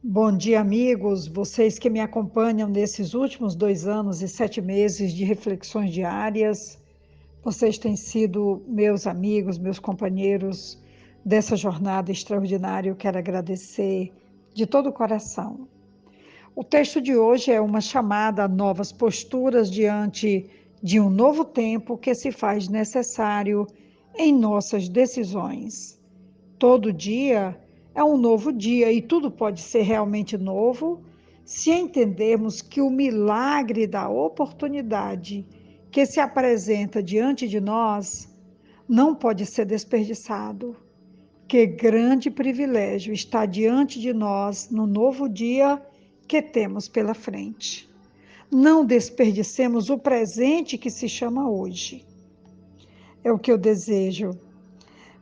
Bom dia, amigos, vocês que me acompanham nesses últimos 2 anos e 7 meses de reflexões diárias. Vocês têm sido meus amigos, meus companheiros dessa jornada extraordinária. Eu quero agradecer de todo o coração. O texto de hoje é uma chamada a novas posturas diante de um novo tempo que se faz necessário em nossas decisões. Todo dia é um novo dia e tudo pode ser realmente novo se entendermos que o milagre da oportunidade que se apresenta diante de nós não pode ser desperdiçado. Que grande privilégio está diante de nós no novo dia que temos pela frente. Não desperdicemos o presente que se chama hoje. É o que eu desejo.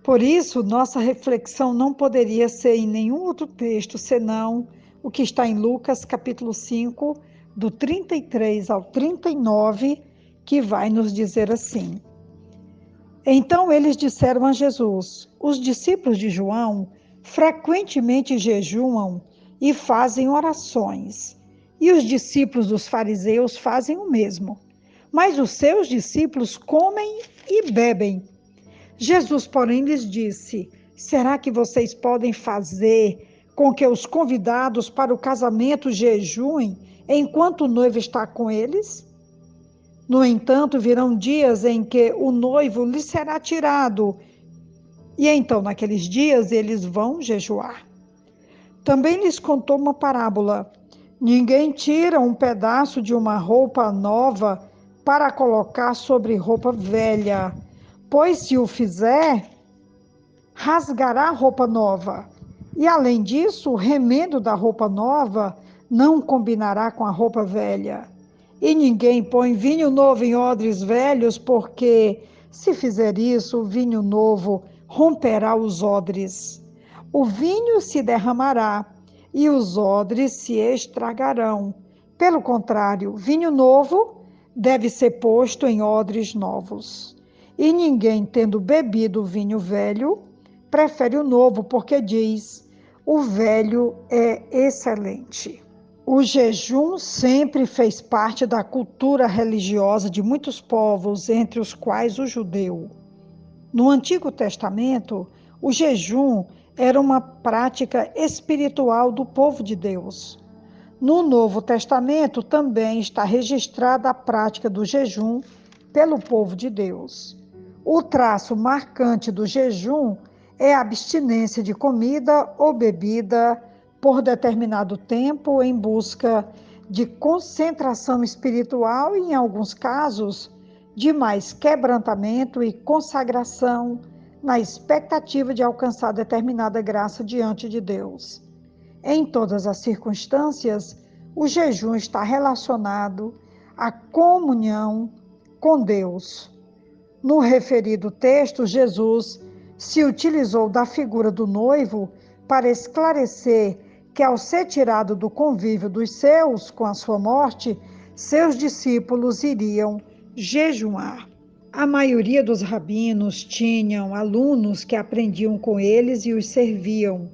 Por isso, nossa reflexão não poderia ser em nenhum outro texto senão o que está em Lucas, capítulo 5, do 33 ao 39, que vai nos dizer assim: Então eles disseram a Jesus: Os discípulos de João frequentemente jejuam e fazem orações, e os discípulos dos fariseus fazem o mesmo. Mas os seus discípulos comem e bebem. Jesus, porém, lhes disse: Será que vocês podem fazer com que os convidados para o casamento jejuem enquanto o noivo está com eles? No entanto, virão dias em que o noivo lhes será tirado, e então, naqueles dias, eles vão jejuar. Também lhes contou uma parábola: Ninguém tira um pedaço de uma roupa nova para colocar sobre roupa velha, pois se o fizer, rasgará a roupa nova. E além disso, o remendo da roupa nova não combinará com a roupa velha. E ninguém põe vinho novo em odres velhos, porque, se fizer isso, o vinho novo romperá os odres. O vinho se derramará e os odres se estragarão. Pelo contrário, vinho novo deve ser posto em odres novos. E ninguém, tendo bebido o vinho velho, prefere o novo, porque diz: o velho é excelente. O jejum sempre fez parte da cultura religiosa de muitos povos, entre os quais o judeu. No Antigo Testamento, o jejum era uma prática espiritual do povo de Deus. No Novo Testamento também está registrada a prática do jejum pelo povo de Deus. O traço marcante do jejum é a abstinência de comida ou bebida por determinado tempo em busca de concentração espiritual e, em alguns casos, de mais quebrantamento e consagração na expectativa de alcançar determinada graça diante de Deus. Em todas as circunstâncias, o jejum está relacionado à comunhão com Deus. No referido texto, Jesus se utilizou da figura do noivo para esclarecer que, ao ser tirado do convívio dos seus com a sua morte, seus discípulos iriam jejuar. A maioria dos rabinos tinham alunos que aprendiam com eles e os serviam.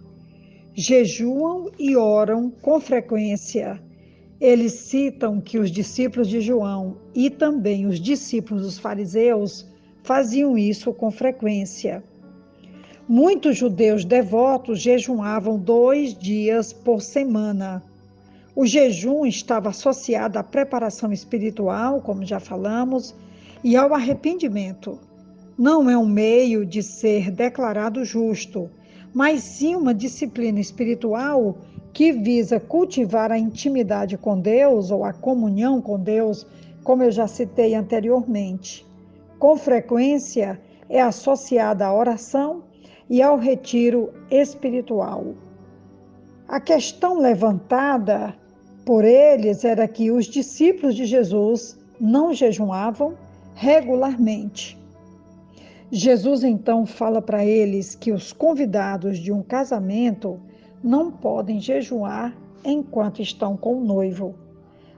Jejuam e oram com frequência. Eles citam que os discípulos de João e também os discípulos dos fariseus faziam isso com frequência. Muitos judeus devotos jejuavam 2 dias por semana. O jejum estava associado à preparação espiritual, como já falamos, e ao arrependimento. Não é um meio de ser declarado justo, mas sim uma disciplina espiritual que visa cultivar a intimidade com Deus ou a comunhão com Deus, como eu já citei anteriormente. Com frequência é associada à oração e ao retiro espiritual. A questão levantada por eles era que os discípulos de Jesus não jejuavam regularmente. Jesus então fala para eles que os convidados de um casamento não podem jejuar enquanto estão com o noivo.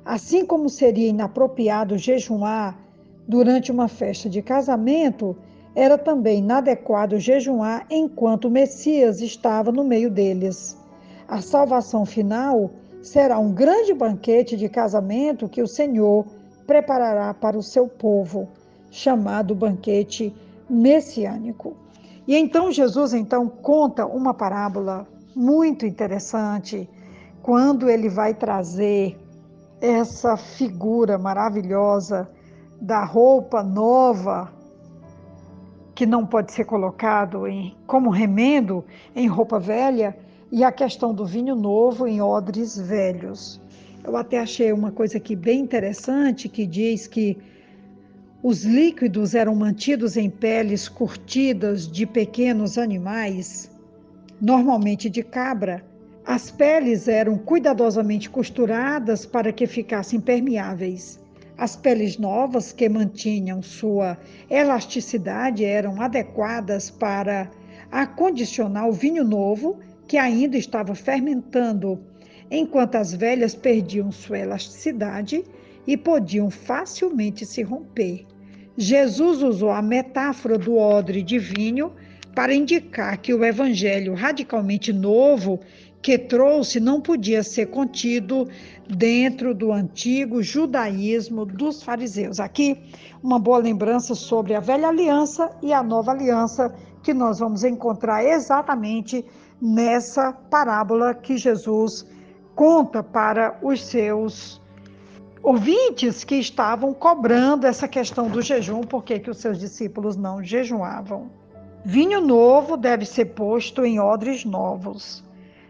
Assim como seria inapropriado jejuar durante uma festa de casamento, era também inadequado jejuar enquanto o Messias estava no meio deles. A salvação final será um grande banquete de casamento que o Senhor preparará para o seu povo, chamado banquete messiânico. E então Jesus conta uma parábola muito interessante, quando ele vai trazer essa figura maravilhosa da roupa nova, que não pode ser colocado como remendo em roupa velha, e a questão do vinho novo em odres velhos. Eu até achei uma coisa aqui bem interessante, que diz que os líquidos eram mantidos em peles curtidas de pequenos animais, normalmente de cabra. As peles eram cuidadosamente costuradas para que ficassem permeáveis. As peles novas, que mantinham sua elasticidade, eram adequadas para acondicionar o vinho novo, que ainda estava fermentando, enquanto as velhas perdiam sua elasticidade e podiam facilmente se romper. Jesus usou a metáfora do odre de vinho para indicar que o evangelho radicalmente novo que trouxe não podia ser contido dentro do antigo judaísmo dos fariseus. Aqui, uma boa lembrança sobre a velha aliança e a nova aliança, que nós vamos encontrar exatamente nessa parábola que Jesus conta para os seus ouvintes, que estavam cobrando essa questão do jejum, porque os seus discípulos não jejuavam. Vinho novo deve ser posto em odres novos.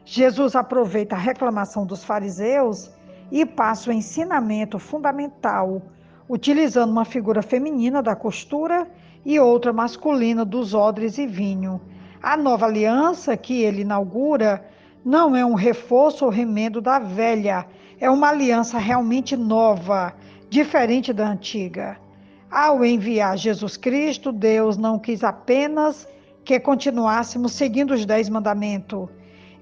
Jesus aproveita a reclamação dos fariseus e passa o ensinamento fundamental, utilizando uma figura feminina da costura e outra masculina dos odres e vinho. A nova aliança que ele inaugura não é um reforço ou remendo da velha, é uma aliança realmente nova, diferente da antiga. Ao enviar Jesus Cristo, Deus não quis apenas que continuássemos seguindo os 10 mandamentos.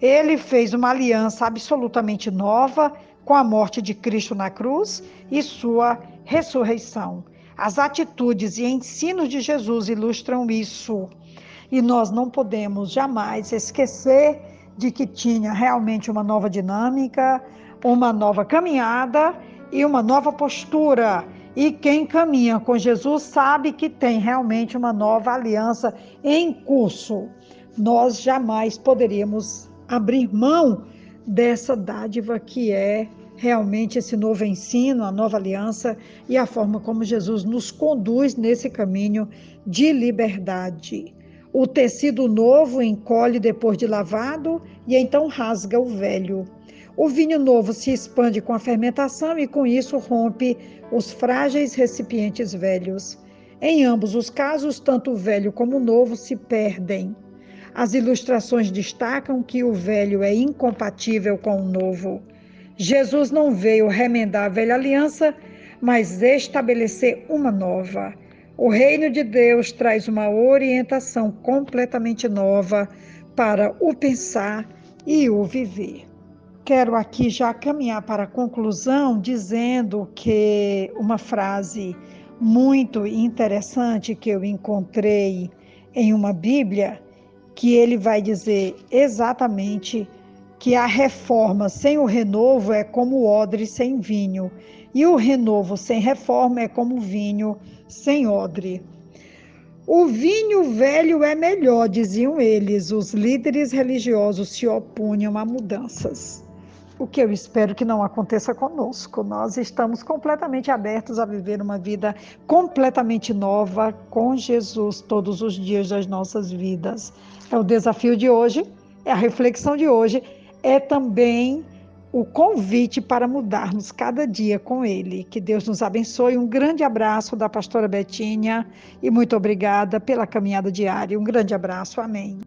Ele fez uma aliança absolutamente nova com a morte de Cristo na cruz e sua ressurreição. As atitudes e ensinos de Jesus ilustram isso. E nós não podemos jamais esquecer de que tinha realmente uma nova dinâmica, uma nova caminhada e uma nova postura. E quem caminha com Jesus sabe que tem realmente uma nova aliança em curso. Nós jamais poderíamos abrir mão dessa dádiva que é realmente esse novo ensino, a nova aliança e a forma como Jesus nos conduz nesse caminho de liberdade. O tecido novo encolhe depois de lavado e então rasga o velho. O vinho novo se expande com a fermentação e com isso rompe os frágeis recipientes velhos. Em ambos os casos, tanto o velho como o novo se perdem. As ilustrações destacam que o velho é incompatível com o novo. Jesus não veio remendar a velha aliança, mas estabelecer uma nova. O reino de Deus traz uma orientação completamente nova para o pensar e o viver. Quero aqui já caminhar para a conclusão dizendo que uma frase muito interessante que eu encontrei em uma Bíblia, que ele vai dizer exatamente que a reforma sem o renovo é como o odre sem vinho, e o renovo sem reforma é como vinho sem odre. O vinho velho é melhor, diziam eles. Os líderes religiosos se opunham a mudanças. O que eu espero que não aconteça conosco. Nós estamos completamente abertos a viver uma vida completamente nova com Jesus todos os dias das nossas vidas. É o desafio de hoje, é a reflexão de hoje, é também o convite para mudarmos cada dia com Ele. Que Deus nos abençoe. Um grande abraço da pastora Betinha e muito obrigada pela caminhada diária. Um grande abraço. Amém.